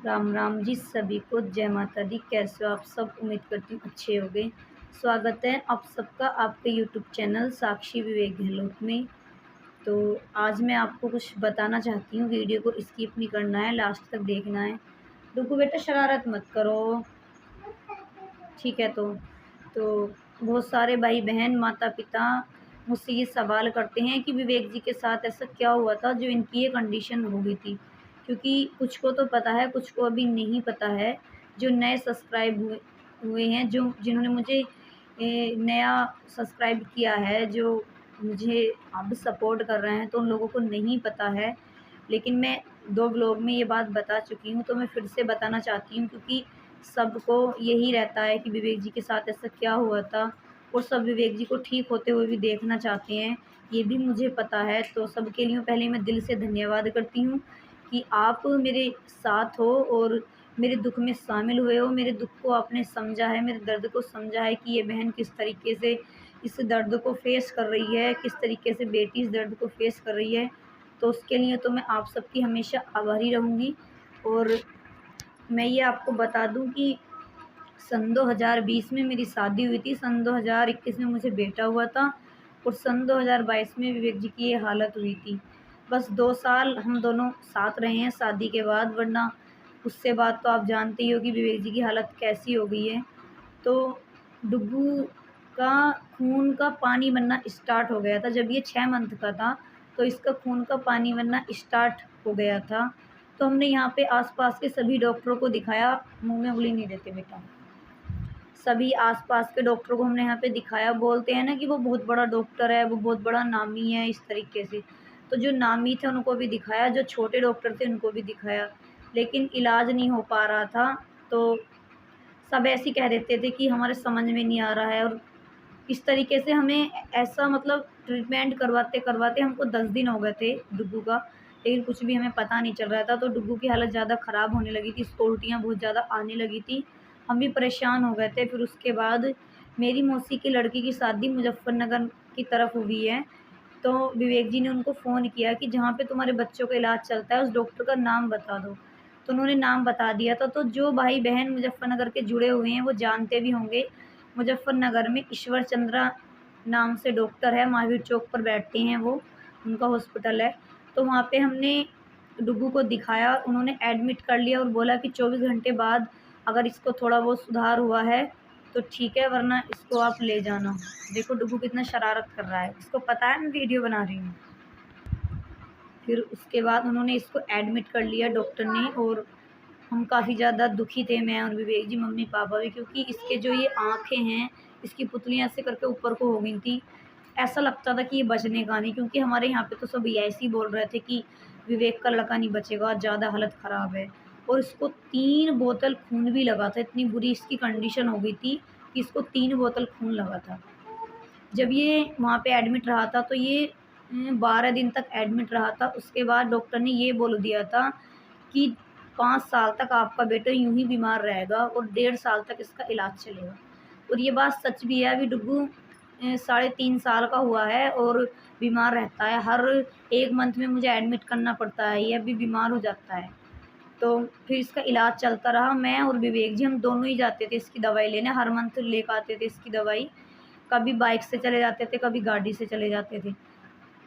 राम राम जी सभी को। जय माता दी। कैसे हो आप सब? उम्मीद करती हूँ अच्छे होंगे। स्वागत है आप सबका आपके यूट्यूब चैनल साक्षी विवेक गहलोत में। तो आज मैं आपको कुछ बताना चाहती हूँ। वीडियो को स्किप नहीं करना है, लास्ट तक देखना है। रुको बेटा, शरारत मत करो, ठीक है? तो बहुत सारे भाई बहन माता पिता मुझसे ये सवाल करते हैं कि विवेक जी के साथ ऐसा क्या हुआ था जो इनकी ये कंडीशन हो गई थी। क्योंकि कुछ को तो पता है, कुछ को अभी नहीं पता है। जो नए सब्सक्राइब हुए हुए हैं, जो जिन्होंने मुझे नया सब्सक्राइब किया है, जो मुझे अब सपोर्ट कर रहे हैं, तो उन लोगों को नहीं पता है। लेकिन मैं 2 ब्लॉग में ये बात बता चुकी हूँ, तो मैं फिर से बताना चाहती हूँ। क्योंकि सबको यही रहता है कि विवेक जी के साथ ऐसा क्या हुआ था, और सब विवेक जी को ठीक होते हुए भी देखना चाहते हैं। ये भी मुझे पता है। तो सबके लिए पहले मैं दिल से धन्यवाद करती हूँ कि आप मेरे साथ हो और मेरे दुख में शामिल हुए हो। मेरे दुख को आपने समझा है, मेरे दर्द को समझा है कि ये बहन किस तरीके से इस दर्द को फेस कर रही है, किस तरीके से बेटी इस दर्द को फेस कर रही है। तो उसके लिए तो मैं आप सबकी हमेशा आभारी रहूँगी। और मैं ये आपको बता दूं कि सन 2020 में मेरी शादी हुई थी, सन 2021 में मुझे बेटा हुआ था, और सन 2022 में विवेक जी की ये हालत हुई थी। बस 2 साल हम दोनों साथ रहे हैं शादी के बाद, वरना उससे बाद तो आप जानते ही हो कि विवेक जी की हालत कैसी हो गई है। तो डुग्गू का खून का पानी बनना स्टार्ट हो गया था जब ये 6 मंथ का था। तो इसका खून का पानी बनना स्टार्ट हो गया था। तो हमने यहाँ पे आसपास के सभी डॉक्टरों को दिखाया। मुंह में उंगली नहीं देते बेटा। सभी आसपास के डॉक्टरों को हमने यहाँ पे दिखाया। बोलते हैं ना कि वो बहुत बड़ा डॉक्टर है, वो बहुत बड़ा नामी है, इस तरीके से। तो जो नामी थे उनको भी दिखाया, जो छोटे डॉक्टर थे उनको भी दिखाया, लेकिन इलाज नहीं हो पा रहा था। तो सब ऐसे ही कह देते थे कि हमारे समझ में नहीं आ रहा है। और इस तरीके से हमें ऐसा मतलब ट्रीटमेंट करवाते करवाते हमको 10 दिन हो गए थे डुग्गू का, लेकिन कुछ भी हमें पता नहीं चल रहा था। तो डुग्गू की हालत ज़्यादा ख़राब होने लगी थी, इसको उल्टियाँ बहुत ज़्यादा आने लगी थी। हम भी परेशान हो गए थे। फिर उसके बाद मेरी मौसी की लड़की की शादी मुज़फ़्फ़रनगर की तरफ हुई है। तो विवेक जी ने उनको फ़ोन किया कि जहाँ पे तुम्हारे बच्चों का इलाज चलता है उस डॉक्टर का नाम बता दो। तो उन्होंने नाम बता दिया था। तो जो भाई बहन मुज़फ़्फ़रनगर के जुड़े हुए हैं वो जानते भी होंगे, मुज़फ़्फ़रनगर में ईश्वर चंद्रा नाम से डॉक्टर है, महावीर चौक पर बैठते हैं वो, उनका हॉस्पिटल है। तो वहाँ पे हमने डुग्गू को दिखाया, उन्होंने एडमिट कर लिया और बोला कि 24 घंटे बाद अगर इसको थोड़ा बहुत सुधार हुआ है तो ठीक है, वरना इसको आप ले जाना। देखो डुग्गू कितना शरारत कर रहा है, इसको पता है मैं वीडियो बना रही हूँ। फिर उसके बाद उन्होंने इसको एडमिट कर लिया डॉक्टर ने, और हम काफ़ी ज़्यादा दुखी थे, मैं और विवेक जी, मम्मी पापा भी। क्योंकि इसके जो ये आँखें हैं, इसकी पुतलियाँ ऐसे करके ऊपर को हो गई थी। ऐसा लगता था कि ये बचने का नहीं, क्योंकि हमारे यहाँ पे तो सब ऐसे ही बोल रहे थे कि विवेक का लड़का नहीं बचेगा, ज़्यादा हालत ख़राब है। और इसको 3 बोतल खून भी लगा था, इतनी बुरी इसकी कंडीशन हो गई थी कि इसको 3 बोतल खून लगा था। जब ये वहाँ पे एडमिट रहा था तो ये 12 दिन तक एडमिट रहा था। उसके बाद डॉक्टर ने ये बोल दिया था कि 5 साल तक आपका बेटा यूँ ही बीमार रहेगा और 1.5 साल तक इसका इलाज चलेगा। और ये बात सच भी है। अभी डुग्गू साढ़े 3 साल का हुआ है और बीमार रहता है। हर 1 मंथ में मुझे एडमिट करना पड़ता है, ये अभी बीमार हो जाता है। तो फिर इसका इलाज चलता रहा। मैं और विवेक जी हम दोनों ही जाते थे इसकी दवाई लेने, हर मंथ लेकर आते थे इसकी दवाई। कभी बाइक से चले जाते थे, कभी गाड़ी से चले जाते थे।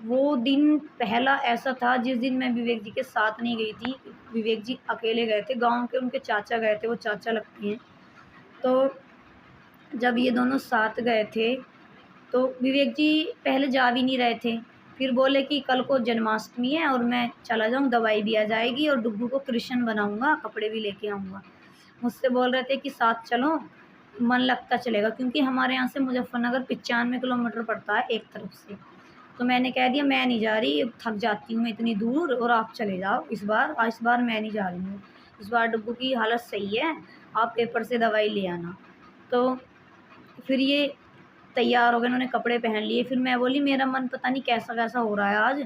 वो दिन पहला ऐसा था जिस दिन मैं विवेक जी के साथ नहीं गई थी। विवेक जी अकेले गए थे, गाँव के उनके चाचा गए थे, वो चाचा लगती हैं। तो जब ये दोनों साथ गए थे तो विवेक जी पहले जा भी नहीं रहे थे। फिर बोले कि कल को जन्माष्टमी है और मैं चला जाऊँ, दवाई भी आ जाएगी और डुग्गू को कृष्ण बनाऊँगा, कपड़े भी लेके आऊँगा। मुझसे बोल रहे थे कि साथ चलो, मन लगता चलेगा। क्योंकि हमारे यहाँ से मुज़फ़्फ़रनगर 95 किलोमीटर पड़ता है एक तरफ से। तो मैंने कह दिया मैं नहीं जा रही, थक जाती हूँ मैं इतनी दूर, और आप चले जाओ इस बार मैं नहीं जा रही हूँ। इस बार डुग्गू की हालत सही है, आप पेपर से दवाई ले आना। तो फिर ये तैयार हो गए, उन्होंने कपड़े पहन लिए। फिर मैं बोली मेरा मन पता नहीं कैसा-कैसा हो रहा है आज,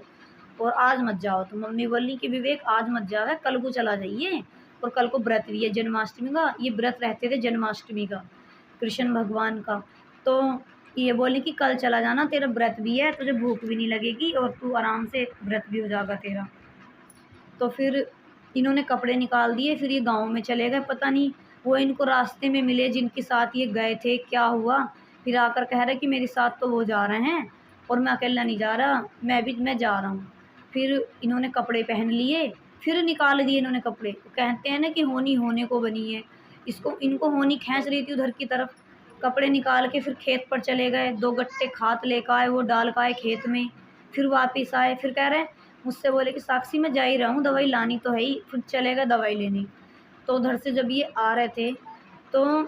और आज मत जाओ। तो मम्मी बोली कि विवेक आज मत जाओ, कल को चला जाइए, और कल को व्रत भी है जन्माष्टमी का। ये व्रत रहते थे जन्माष्टमी का, कृष्ण भगवान का। तो ये बोली कि कल चला जाना, तेरा व्रत भी है, तुझे भूख भी नहीं लगेगी और तू आराम से व्रत भी हो जाएगा तेरा। तो फिर इन्होंने कपड़े निकाल दिए, फिर ये गाँव में चले गए। पता नहीं वो इनको रास्ते में मिले जिनके साथ ये गए थे, क्या हुआ? फिर आकर कह रहे कि मेरे साथ तो वो जा रहे हैं और मैं अकेला नहीं जा रहा, मैं जा रहा हूँ। फिर इन्होंने कपड़े पहन लिए, फिर निकाल दिए इन्होंने कपड़े। कहते हैं ना कि होनी होने को बनी है। इनको होनी खींच रही थी उधर की तरफ। कपड़े निकाल के फिर खेत पर चले गए, 2 गट्टे खाद लेकर आए, वो डाल के आए खेत में। फिर वापिस आए, फिर कह रहे हैं मुझसे बोले कि साक्षी मैं जा ही रहा हूँ, दवाई लानी तो है ही। फिर चले गए दवाई लेने। तो उधर से जब ये आ रहे थे तो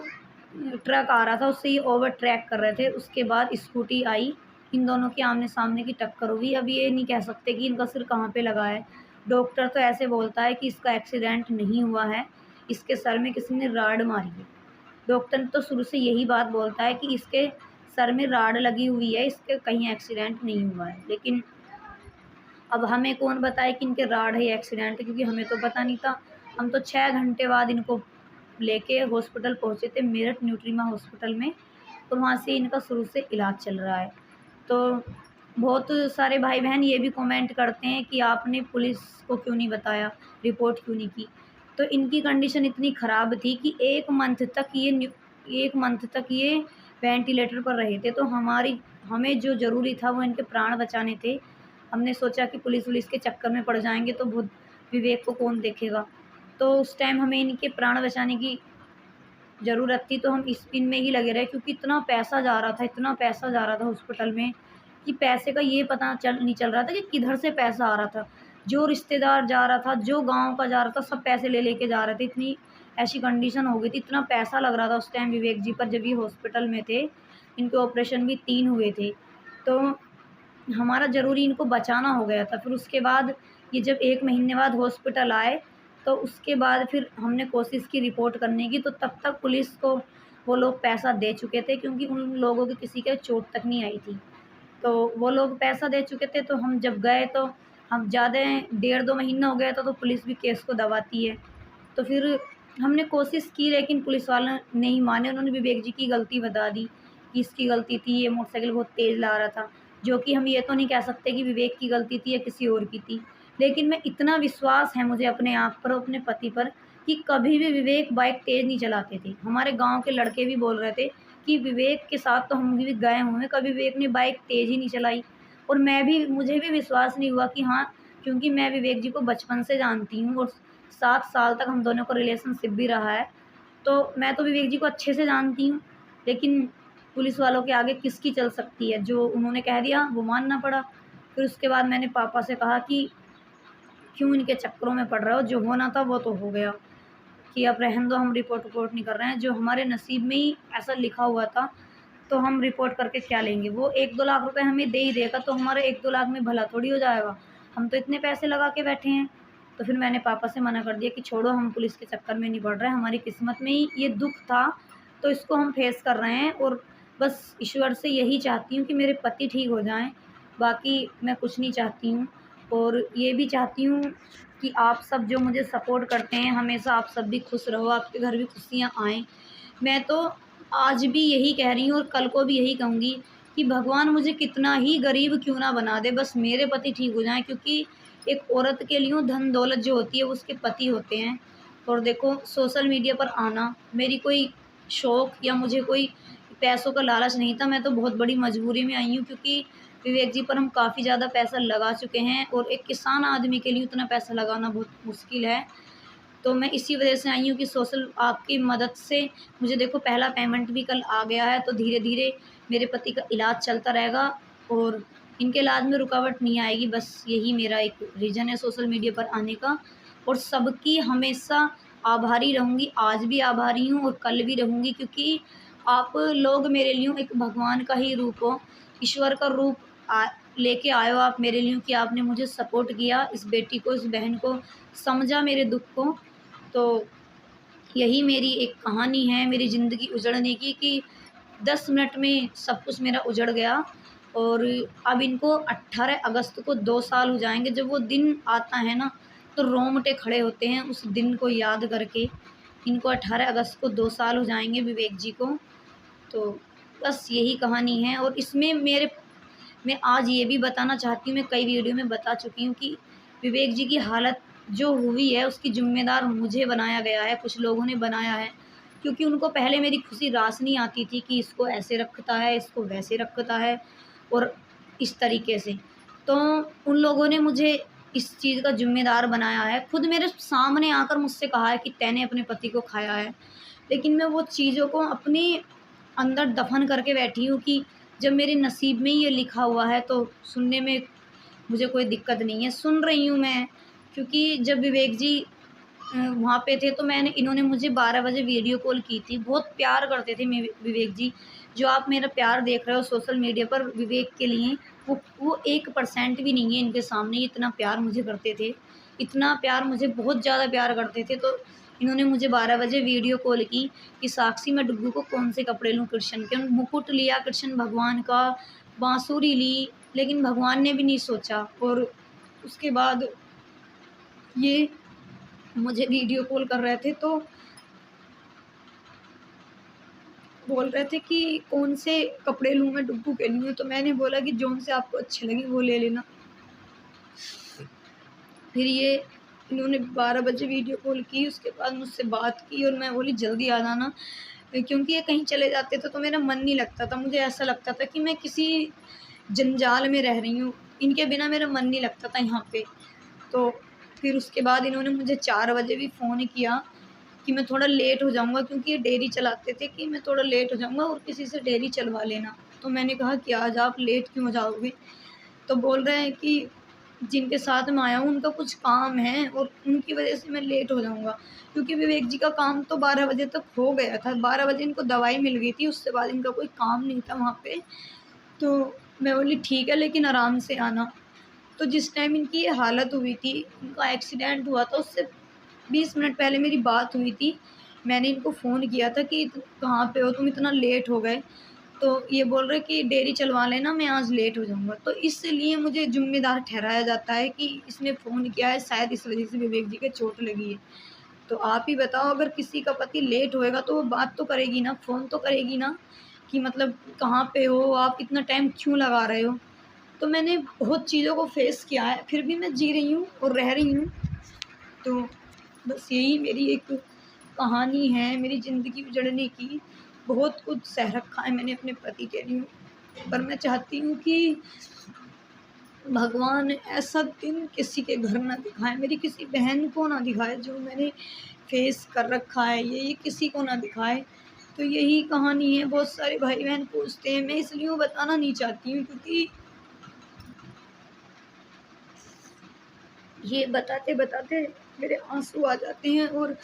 ट्रक आ रहा था, उससे ये ओवरटेक कर रहे थे। उसके बाद स्कूटी आई, इन दोनों की आमने-सामने की टक्कर हुई। अब ये नहीं कह सकते कि इनका सिर कहाँ पे लगा है। डॉक्टर तो ऐसे बोलता है कि इसका एक्सीडेंट नहीं हुआ है, इसके सर में किसी ने राड मारी है। डॉक्टर तो शुरू से यही बात बोलता है कि इसके सर में राड लगी हुई है, इसके कहीं एक्सीडेंट नहीं हुआ है। लेकिन अब हमें कौन बताए कि इनके राड है या एक्सीडेंट है, क्योंकि हमें तो पता नहीं था। हम तो 6 घंटे बाद इनको लेके हॉस्पिटल पहुँचे थे, मेरठ न्यूट्रीमा हॉस्पिटल में, और वहाँ से इनका शुरू से इलाज चल रहा है। तो बहुत सारे भाई-बहन ये भी कमेंट करते हैं कि आपने पुलिस को क्यों नहीं बताया, रिपोर्ट क्यों नहीं की? तो इनकी कंडीशन इतनी ख़राब थी कि 1 मंथ तक ये वेंटिलेटर पर रहे थे। तो हमें जो ज़रूरी था वो इनके प्राण बचाने थे। हमने सोचा कि पुलिस-वुलिस के चक्कर में पड़ जाएँगे तो बहुत विवेक को कौन देखेगा। तो उस टाइम हमें इनके प्राण बचाने की ज़रूरत थी, तो हम इस पिन में ही लगे रहे, क्योंकि इतना पैसा जा रहा था हॉस्पिटल में कि पैसे का ये पता नहीं चल रहा था कि किधर से पैसा आ रहा था। जो रिश्तेदार जा रहा था, जो गाँव का जा रहा था, सब पैसे ले लेके जा रहे थे। इतनी ऐसी कंडीशन हो गई थी, इतना पैसा लग रहा था उस टाइम विवेक जी पर जब ये हॉस्पिटल में थे। इनके ऑपरेशन भी 3 हुए थे। तो हमारा ज़रूरी इनको बचाना हो गया था। फिर उसके बाद ये जब 1 महीने बाद हॉस्पिटल आए, तो उसके बाद फिर हमने कोशिश की रिपोर्ट करने की, तो तब तक पुलिस को वो लोग पैसा दे चुके थे, क्योंकि उन लोगों के किसी के चोट तक नहीं आई थी। तो वो लोग पैसा दे चुके थे, तो हम जब गए तो हम ज़्यादा 1.5-2 महीना हो गया था, तो पुलिस भी केस को दबाती है। तो फिर हमने कोशिश की, लेकिन पुलिस वाले नहीं माने। उन्होंने विवेक जी की गलती बता दी कि इसकी गलती थी, ये मोटरसाइकिल बहुत तेज़ ला रहा था। जो कि हम ये तो नहीं कह सकते कि विवेक की गलती थी या किसी और की थी। लेकिन मैं इतना विश्वास है मुझे अपने आप पर, अपने पति पर, कि कभी भी विवेक बाइक तेज़ नहीं चलाते थे। हमारे गाँव के लड़के भी बोल रहे थे कि विवेक के साथ तो हम भी गए हुए हैं, कभी विवेक ने बाइक तेज़ ही नहीं चलाई। और मुझे भी विश्वास नहीं हुआ कि हाँ, क्योंकि मैं विवेक जी को बचपन से जानती हूँ और 7 साल तक हम दोनों का रिलेशनशिप भी रहा है। तो मैं तो विवेक जी को अच्छे से जानती हूँ, लेकिन पुलिस वालों के आगे किसकी चल सकती है? जो उन्होंने कह दिया वो मानना पड़ा। फिर उसके बाद मैंने पापा से कहा कि क्यों इनके चक्करों में पड़ रहे हो? जो होना था वो तो हो गया, कि अब रहने दो, हम रिपोर्ट नहीं कर रहे हैं। जो हमारे नसीब में ही ऐसा लिखा हुआ था, तो हम रिपोर्ट करके क्या लेंगे? वो 1-2 लाख रुपए हमें दे ही देगा, तो हमारा 1-2 लाख में भला थोड़ी हो जाएगा। हम तो इतने पैसे लगा के बैठे हैं। तो फिर मैंने पापा से मना कर दिया कि छोड़ो, हम पुलिस के चक्कर में नहीं पड़ रहे हैं, हमारी किस्मत में ही ये दुःख था, तो इसको हम फेस कर रहे हैं। और बस ईश्वर से यही चाहती हूँ कि मेरे पति ठीक हो जाएँ, बाकी मैं कुछ नहीं चाहती हूँ। और ये भी चाहती हूँ कि आप सब जो मुझे सपोर्ट करते हैं, हमेशा आप सब भी खुश रहो, आपके घर भी खुशियाँ आएँ। मैं तो आज भी यही कह रही हूँ और कल को भी यही कहूँगी कि भगवान मुझे कितना ही गरीब क्यों ना बना दे, बस मेरे पति ठीक हो जाएँ, क्योंकि एक औरत के लिए धन-दौलत जो होती है वो उसके पति होते हैं। और देखो, सोशल मीडिया पर आना मेरी कोई शौक या मुझे कोई पैसों का लालच नहीं था, मैं तो बहुत बड़ी मजबूरी में आई हूँ, क्योंकि विवेक जी पर हम काफ़ी ज़्यादा पैसा लगा चुके हैं और एक किसान आदमी के लिए उतना पैसा लगाना बहुत मुश्किल है। तो मैं इसी वजह से आई हूँ कि सोशल आपकी मदद से मुझे देखो पहला पेमेंट भी कल आ गया है, तो धीरे-धीरे मेरे पति का इलाज चलता रहेगा और इनके इलाज में रुकावट नहीं आएगी। बस यही मेरा एक रीज़न है सोशल मीडिया पर आने का। और सबकी हमेशा आभारी रहूँगी, आज भी आभारी हूँ और कल भी रहूँगी, क्योंकि आप लोग मेरे लिए एक भगवान का ही रूप हो, ईश्वर का रूप लेके आए हो आप मेरे लिए, कि आपने मुझे सपोर्ट किया, इस बेटी को, इस बहन को, समझा मेरे दुःख को। तो यही मेरी एक कहानी है मेरी ज़िंदगी उजड़ने की, कि 10 मिनट में सब कुछ मेरा उजड़ गया। और अब इनको 18 अगस्त को 2 साल हो जाएँगे। जब वो दिन आता है ना, तो रोंगटे खड़े होते हैं उस दिन को याद करके। इनको 18 अगस्त को 2 साल हो जाएँगे विवेक जी को। तो बस यही कहानी है। और इसमें मैं आज ये भी बताना चाहती हूँ, मैं कई वीडियो में बता चुकी हूँ कि विवेक जी की हालत जो हुई है उसकी ज़िम्मेदार मुझे बनाया गया है, कुछ लोगों ने बनाया है, क्योंकि उनको पहले मेरी खुशी रास नहीं आती थी कि इसको ऐसे रखता है, इसको वैसे रखता है और इस तरीके से। तो उन लोगों ने मुझे इस चीज़ का ज़िम्मेदार बनाया है। खुद मेरे सामने आकर मुझसे कहा है कि तैने अपने पति को खाया है। लेकिन मैं वो चीज़ों को अपने अंदर दफ़न करके बैठी हूँ कि जब मेरे नसीब में ही ये लिखा हुआ है तो सुनने में मुझे कोई दिक्कत नहीं है। सुन रही हूँ मैं, क्योंकि जब विवेक जी वहाँ पे थे तो इन्होंने मुझे 12 बजे वीडियो कॉल की थी। बहुत प्यार करते थे विवेक जी। जो आप मेरा प्यार देख रहे हो सोशल मीडिया पर विवेक के लिए, वो 1% भी नहीं है इनके सामने, इतना प्यार मुझे करते थे। इतना प्यार, मुझे बहुत ज़्यादा प्यार करते थे। तो इन्होंने मुझे 12 बजे वीडियो कॉल की कि साक्षी, मैं डुग्गू को कौन से कपड़े लूँ कृष्ण के। मुकुट लिया कृष्ण भगवान का, बाँसुरी ली, लेकिन भगवान ने भी नहीं सोचा। और उसके बाद ये मुझे वीडियो कॉल कर रहे थे तो बोल रहे थे कि कौन से कपड़े लूँ मैं डुग्गू के लिए। तो मैंने बोला कि जौन से आपको अच्छे लगे वो ले लेना। फिर ये इन्होंने 12 बजे वीडियो कॉल की, उसके बाद मुझसे बात की और मैं बोली जल्दी आ जाना, क्योंकि ये कहीं चले जाते थे तो मेरा मन नहीं लगता था। मुझे ऐसा लगता था कि मैं किसी जंजाल में रह रही हूँ, इनके बिना मेरा मन नहीं लगता था यहाँ पे। तो फिर उसके बाद इन्होंने मुझे 4 बजे भी फ़ोन किया कि मैं थोड़ा लेट हो जाऊँगा, क्योंकि ये डेयरी चलाते थे, कि मैं थोड़ा लेट हो जाऊँगा और किसी से डेयरी चलवा लेना। तो मैंने कहा कि आज आप लेट क्यों हो जाओगे? तो बोल रहे हैं कि जिनके साथ मैं आया हूँ उनका कुछ काम है और उनकी वज़ह से मैं लेट हो जाऊँगा। क्योंकि विवेक जी का काम तो 12 बजे तक हो गया था। 12 बजे इनको दवाई मिल गई थी, उसके बाद इनका कोई काम नहीं था वहाँ पे। तो मैं बोली ठीक है, लेकिन आराम से आना। तो जिस टाइम इनकी ये हालत हुई थी, इनका एक्सीडेंट हुआ था, उससे 20 मिनट पहले मेरी बात हुई थी। मैंने इनको फ़ोन किया था कि कहाँ पे हो तुम, इतना लेट हो गए? तो ये बोल रहे कि डेयरी चलवा लेना, मैं आज लेट हो जाऊँगा। तो इसलिए मुझे ज़िम्मेदार ठहराया जाता है कि इसने फ़ोन किया है, शायद इस वज़ह से विवेक जी के चोट लगी है। तो आप ही बताओ, अगर किसी का पति लेट होएगा तो वो बात तो करेगी ना, फ़ोन तो करेगी ना कि मतलब कहाँ पे हो आप, इतना टाइम क्यों लगा रहे हो? तो मैंने बहुत चीज़ों को फ़ेस किया है, फिर भी मैं जी रही हूँ और रह रही हूँ। तो बस यही मेरी एक कहानी है, मेरी ज़िंदगी उजड़ने की। बहुत कुछ सह रखा है मैंने अपने पति के लिए, पर मैं चाहती हूँ कि भगवान ऐसा दिन किसी के घर ना दिखाए, मेरी किसी बहन को ना दिखाए जो मैंने फ़ेस कर रखा है, ये किसी को ना दिखाए। तो यही कहानी है। बहुत सारे भाई-बहन पूछते हैं, मैं इसलिए वो बताना नहीं चाहती हूँ क्योंकि ये बताते-बताते मेरे आँसू आ जाते हैं और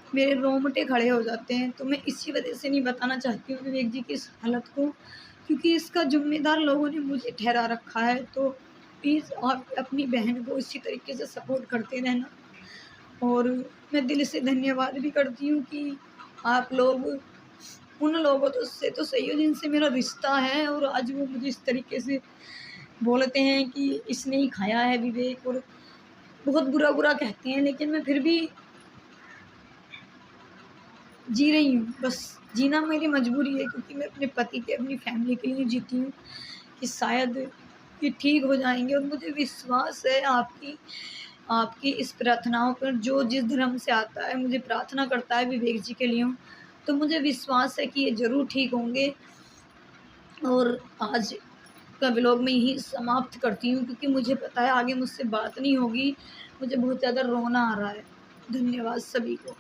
मेरे रोंगटे खड़े हो जाते हैं। तो मैं इसी वजह से नहीं बताना चाहती हूँ विवेक जी की इस हालत को, क्योंकि इसका ज़िम्मेदार लोगों ने मुझे ठहरा रखा है। तो प्लीज़ आप अपनी बहन को इसी तरीके से सपोर्ट करते रहना। और मैं दिल से धन्यवाद भी करती हूँ कि आप लोग उन लोगों से तो सही हो जिनसे मेरा रिश्ता है, और आज वो मुझे इस तरीके से बोलते हैं कि इसने ही खाया है विवेक, और बहुत बुरा-बुरा कहते हैं। लेकिन मैं फिर भी जी रही हूँ, बस जीना मेरी मजबूरी है, क्योंकि मैं अपने पति के, अपनी फैमिली के लिए जीती हूँ कि शायद ये ठीक हो जाएँगे। और मुझे विश्वास है आपकी आपकी इस प्रार्थनाओं पर, जो जिस धर्म से आता है मुझे प्रार्थना करता है विवेक जी के लिए, तो मुझे विश्वास है कि ये ज़रूर ठीक होंगे। और आज का व्लॉग मैं यहीं समाप्त करती हूँ, क्योंकि मुझे पता है आगे मुझसे बात नहीं होगी। मुझे बहुत ज़्यादा रोना आ रहा है। धन्यवाद सभी को।